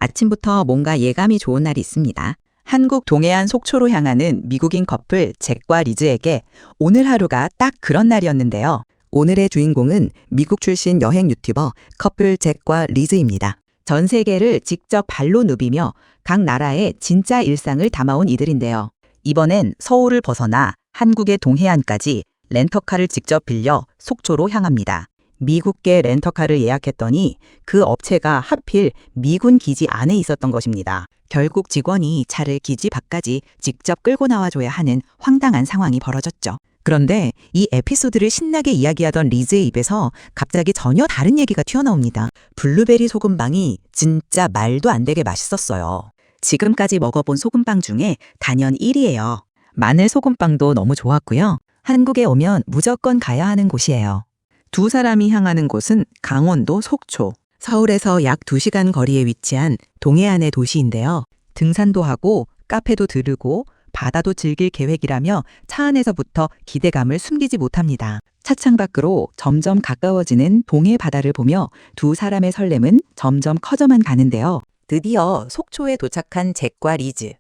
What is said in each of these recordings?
아침부터 뭔가 예감이 좋은 날이 있습니다. 한국 동해안 속초로 향하는 미국인 커플 잭과 리즈에게 오늘 하루가 딱 그런 날이었는데요. 오늘의 주인공은 미국 출신 여행 유튜버 커플 잭과 리즈입니다. 전 세계를 직접 발로 누비며 각 나라의 진짜 일상을 담아온 이들인데요. 이번엔 서울을 벗어나 한국의 동해안까지 렌터카를 직접 빌려 속초로 향합니다. 미국계 렌터카를 예약했더니 그 업체가 하필 미군 기지 안에 있었던 것입니다. 결국 직원이 차를 기지 밖까지 직접 끌고 나와줘야 하는 황당한 상황이 벌어졌죠. 그런데 이 에피소드를 신나게 이야기하던 리즈의 입에서 갑자기 전혀 다른 얘기가 튀어나옵니다. 블루베리 소금빵이 진짜 말도 안 되게 맛있었어요. 지금까지 먹어본 소금빵 중에 단연 1위예요. 마늘 소금빵도 너무 좋았고요. 한국에 오면 무조건 가야 하는 곳이에요. 두 사람이 향하는 곳은 강원도 속초. 서울에서 약 2시간 거리에 위치한 동해안의 도시인데요. 등산도 하고 카페도 들르고 바다도 즐길 계획이라며 차 안에서부터 기대감을 숨기지 못합니다. 차창 밖으로 점점 가까워지는 동해 바다를 보며 두 사람의 설렘은 점점 커져만 가는데요. 드디어 속초에 도착한 잭과 리즈.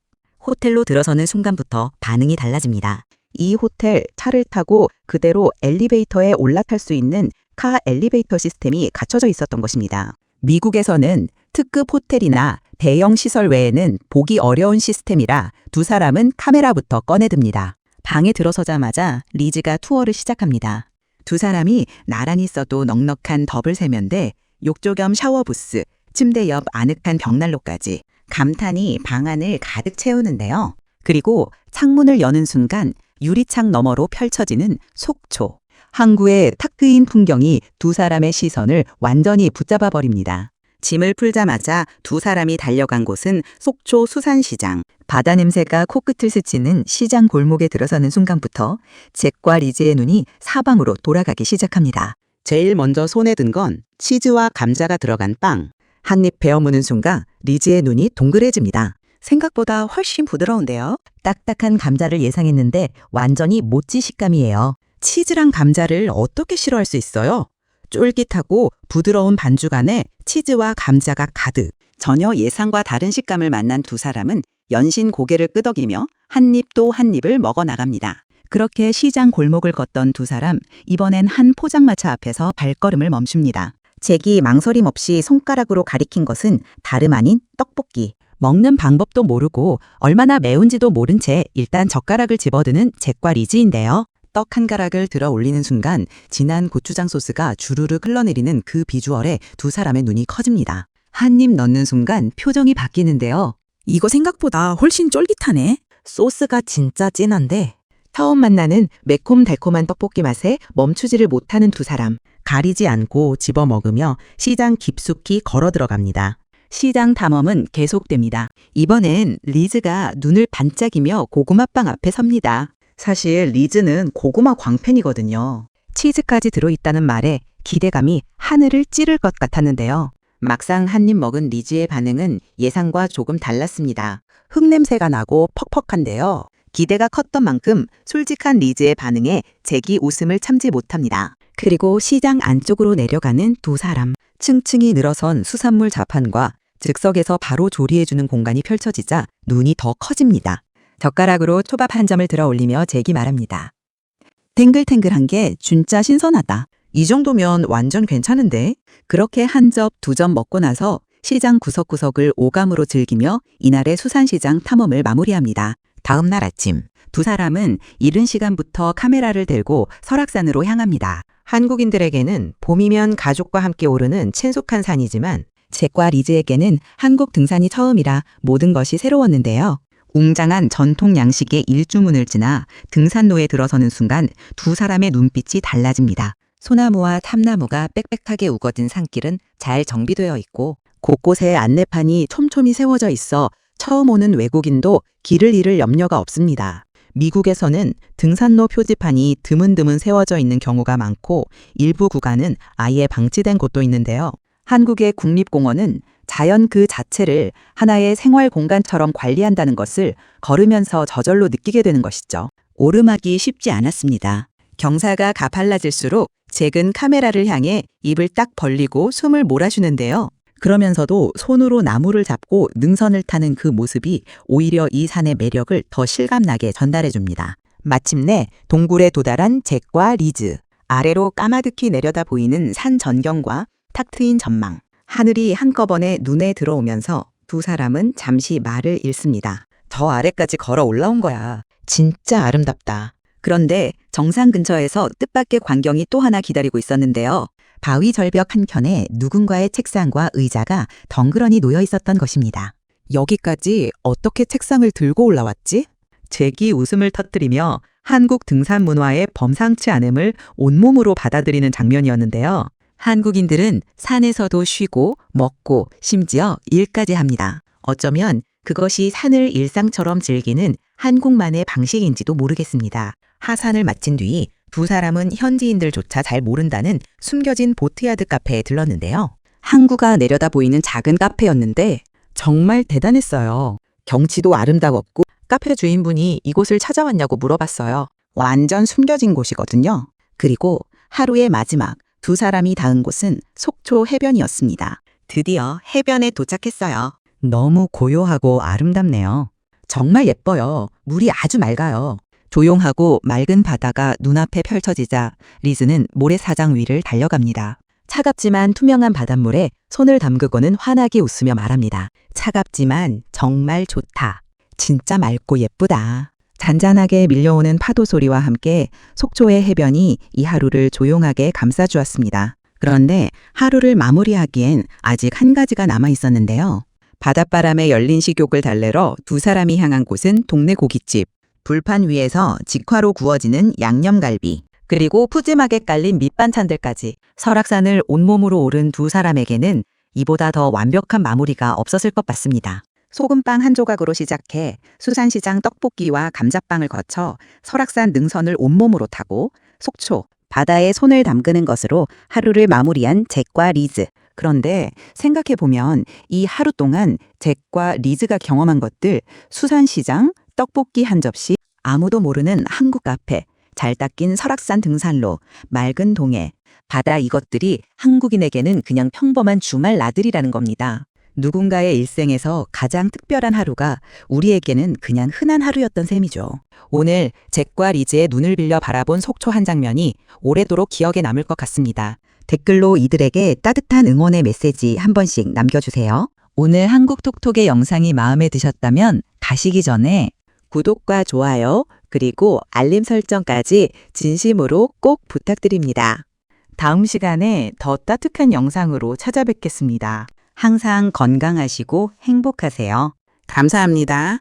호텔로 들어서는 순간부터 반응이 달라집니다. 이 호텔 차를 타고 그대로 엘리베이터에 올라탈 수 있는 카 엘리베이터 시스템이 갖춰져 있었던 것입니다. 미국에서는 특급 호텔이나 대형 시설 외에는 보기 어려운 시스템이라 두 사람은 카메라부터 꺼내듭니다. 방에 들어서자마자 리즈가 투어를 시작합니다. 두 사람이 나란히 써도 넉넉한 더블 세면대, 욕조 겸 샤워 부스, 침대 옆 아늑한 벽난로까지 감탄이 방 안을 가득 채우는데요. 그리고 창문을 여는 순간 유리창 너머로 펼쳐지는 속초. 항구의 탁 트인 풍경이 두 사람의 시선을 완전히 붙잡아 버립니다. 짐을 풀자마자 두 사람이 달려간 곳은 속초 수산시장. 바다 냄새가 코끝을 스치는 시장 골목에 들어서는 순간부터 잭과 리즈의 눈이 사방으로 돌아가기 시작합니다. 제일 먼저 손에 든 건 치즈와 감자가 들어간 빵. 한 입 베어 무는 순간 리즈의 눈이 동그래집니다. 생각보다 훨씬 부드러운데요. 딱딱한 감자를 예상했는데 완전히 모찌 식감이에요. 치즈랑 감자를 어떻게 싫어할 수 있어요? 쫄깃하고 부드러운 반죽 안에 치즈와 감자가 가득. 전혀 예상과 다른 식감을 만난 두 사람은 연신 고개를 끄덕이며 한 입 또 한 입을 먹어 나갑니다. 그렇게 시장 골목을 걷던 두 사람, 이번엔 한 포장마차 앞에서 발걸음을 멈춥니다. 잭이 망설임 없이 손가락으로 가리킨 것은 다름 아닌 떡볶이. 먹는 방법도 모르고 얼마나 매운지도 모른 채 일단 젓가락을 집어드는 잭과 리즈인데요. 떡 한 가락을 들어 올리는 순간 진한 고추장 소스가 주르륵 흘러내리는 그 비주얼에 두 사람의 눈이 커집니다. 한 입 넣는 순간 표정이 바뀌는데요. 이거 생각보다 훨씬 쫄깃하네. 소스가 진짜 진한데 처음 만나는 매콤달콤한 떡볶이 맛에 멈추지를 못하는 두 사람. 가리지 않고 집어 먹으며 시장 깊숙이 걸어 들어갑니다. 시장 탐험은 계속됩니다. 이번엔 리즈가 눈을 반짝이며 고구마빵 앞에 섭니다. 사실 리즈는 고구마 광팬이거든요. 치즈까지 들어있다는 말에 기대감이 하늘을 찌를 것 같았는데요. 막상 한 입 먹은 리즈의 반응은 예상과 조금 달랐습니다. 흙냄새가 나고 퍽퍽한데요. 기대가 컸던 만큼 솔직한 리즈의 반응에 잭이 웃음을 참지 못합니다. 그리고 시장 안쪽으로 내려가는 두 사람. 층층이 늘어선 수산물 자판과 즉석에서 바로 조리해주는 공간이 펼쳐지자 눈이 더 커집니다. 젓가락으로 초밥 한 점을 들어 올리며 잭이 말합니다. 탱글탱글한 게 진짜 신선하다. 이 정도면 완전 괜찮은데? 그렇게 한 점, 두 점 먹고 나서 시장 구석구석을 오감으로 즐기며 이날의 수산시장 탐험을 마무리합니다. 다음 날 아침, 두 사람은 이른 시간부터 카메라를 들고 설악산으로 향합니다. 한국인들에게는 봄이면 가족과 함께 오르는 친숙한 산이지만 잭과 리즈에게는 한국 등산이 처음이라 모든 것이 새로웠는데요. 웅장한 전통 양식의 일주문을 지나 등산로에 들어서는 순간 두 사람의 눈빛이 달라집니다. 소나무와 참나무가 빽빽하게 우거진 산길은 잘 정비되어 있고 곳곳에 안내판이 촘촘히 세워져 있어 처음 오는 외국인도 길을 잃을 염려가 없습니다. 미국에서는 등산로 표지판이 드문드문 세워져 있는 경우가 많고 일부 구간은 아예 방치된 곳도 있는데요. 한국의 국립공원은 자연 그 자체를 하나의 생활 공간처럼 관리한다는 것을 걸으면서 저절로 느끼게 되는 것이죠. 오르막이 쉽지 않았습니다. 경사가 가팔라질수록 잭은 카메라를 향해 입을 딱 벌리고 숨을 몰아쉬는데요. 그러면서도 손으로 나무를 잡고 능선을 타는 그 모습이 오히려 이 산의 매력을 더 실감나게 전달해 줍니다. 마침내 동굴에 도달한 잭과 리즈. 아래로 까마득히 내려다 보이는 산 전경과 탁 트인 전망. 하늘이 한꺼번에 눈에 들어오면서 두 사람은 잠시 말을 잃습니다. 저 아래까지 걸어 올라온 거야. 진짜 아름답다. 그런데 정상 근처에서 뜻밖의 광경이 또 하나 기다리고 있었는데요. 바위 절벽 한켠에 누군가의 책상과 의자가 덩그러니 놓여 있었던 것입니다. 여기까지 어떻게 책상을 들고 올라왔지? 잭이 웃음을 터뜨리며 한국 등산 문화의 범상치 않음을 온몸으로 받아들이는 장면이었는데요. 한국인들은 산에서도 쉬고 먹고 심지어 일까지 합니다. 어쩌면 그것이 산을 일상처럼 즐기는 한국만의 방식인지도 모르겠습니다. 하산을 마친 뒤 두 사람은 현지인들조차 잘 모른다는 숨겨진 보트야드 카페에 들렀는데요. 항구가 내려다 보이는 작은 카페였는데 정말 대단했어요. 경치도 아름다웠고 카페 주인분이 이곳을 찾아왔냐고 물어봤어요. 완전 숨겨진 곳이거든요. 그리고 하루의 마지막 두 사람이 닿은 곳은 속초 해변이었습니다. 드디어 해변에 도착했어요. 너무 고요하고 아름답네요. 정말 예뻐요. 물이 아주 맑아요. 조용하고 맑은 바다가 눈앞에 펼쳐지자 리즈는 모래사장 위를 달려갑니다. 차갑지만 투명한 바닷물에 손을 담그고는 환하게 웃으며 말합니다. 차갑지만 정말 좋다. 진짜 맑고 예쁘다. 잔잔하게 밀려오는 파도 소리와 함께 속초의 해변이 이 하루를 조용하게 감싸주었습니다. 그런데 하루를 마무리하기엔 아직 한 가지가 남아 있었는데요. 바닷바람에 열린 식욕을 달래러 두 사람이 향한 곳은 동네 고깃집. 불판 위에서 직화로 구워지는 양념갈비, 그리고 푸짐하게 깔린 밑반찬들까지. 설악산을 온몸으로 오른 두 사람에게는 이보다 더 완벽한 마무리가 없었을 것 같습니다. 소금빵 한 조각으로 시작해 수산시장 떡볶이와 감자빵을 거쳐 설악산 능선을 온몸으로 타고 속초, 바다에 손을 담그는 것으로 하루를 마무리한 잭과 리즈. 그런데 생각해보면 이 하루 동안 잭과 리즈가 경험한 것들, 수산시장, 떡볶이 한 접시, 아무도 모르는 한국 카페, 잘 닦인 설악산 등산로, 맑은 동해, 바다, 이것들이 한국인에게는 그냥 평범한 주말 나들이라는 겁니다. 누군가의 일생에서 가장 특별한 하루가 우리에게는 그냥 흔한 하루였던 셈이죠. 오늘 잭과 리즈의 눈을 빌려 바라본 속초 한 장면이 오래도록 기억에 남을 것 같습니다. 댓글로 이들에게 따뜻한 응원의 메시지 한 번씩 남겨주세요. 오늘 한국톡톡의 영상이 마음에 드셨다면 가시기 전에 구독과 좋아요, 그리고 알림 설정까지 진심으로 꼭 부탁드립니다. 다음 시간에 더 따뜻한 영상으로 찾아뵙겠습니다. 항상 건강하시고 행복하세요. 감사합니다.